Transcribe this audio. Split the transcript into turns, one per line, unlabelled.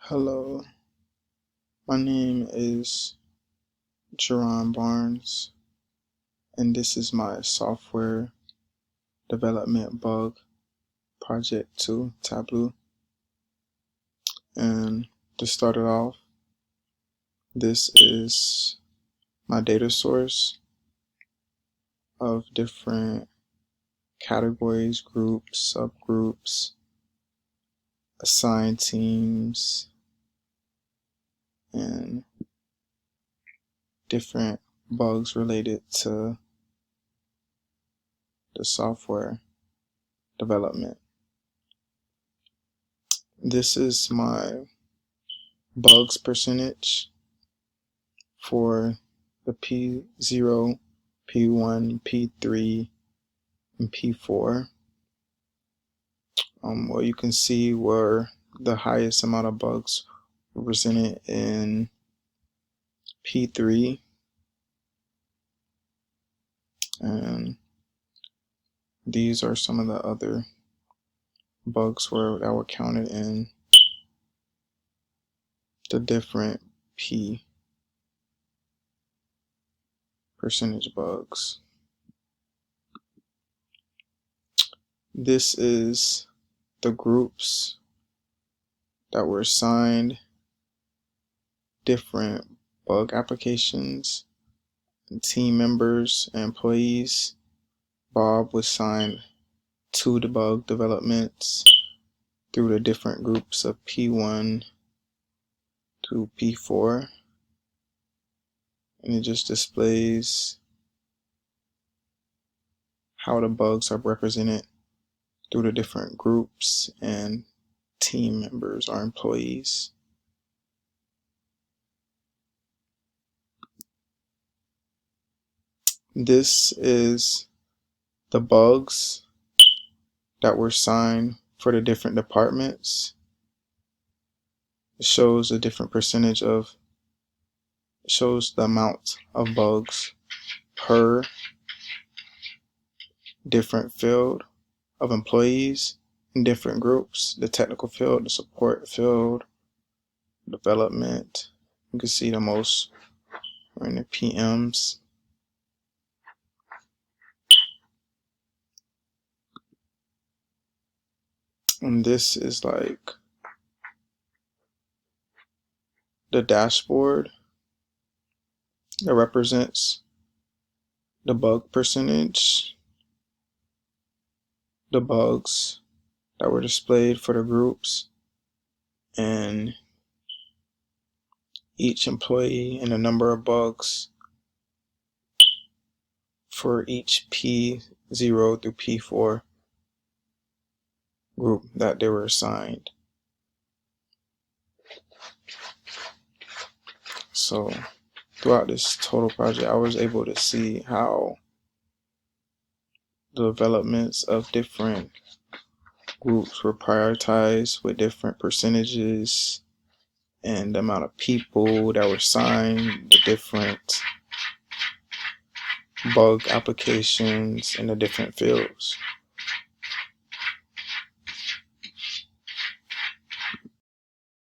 Hello, my name is Jerron Barnes, and this is my software development bug project 2, Tableau. And to start it off, this is my data source of different categories, groups, subgroups, assigned teams, and different bugs related to the software development. This is my bugs percentage for the P0, P1, P3, and P4. What you can see were the highest amount of bugs represented in P3, and these are some of the other bugs that were counted in the different P percentage bugs. This is the groups that were assigned different bug applications and team members and employees. Bob was assigned 2 debug developments through the different groups of P1 to P4, and it just displays how the bugs are represented through the different groups and team members or employees. This is the bugs that were assigned for the different departments. It shows a different percentage of, it shows the amount of bugs per different field of employees in different groups: the technical field, the support field, development. You can see the most are in the PMs. And this is like the dashboard that represents the bug percentage, the bugs that were displayed for the groups, and each employee, and the number of bugs for each P0 through P4 group that they were assigned. So throughout this total project, I was able to see how the developments of different groups were prioritized with different percentages and the amount of people that were assigned the different bug applications in the different fields.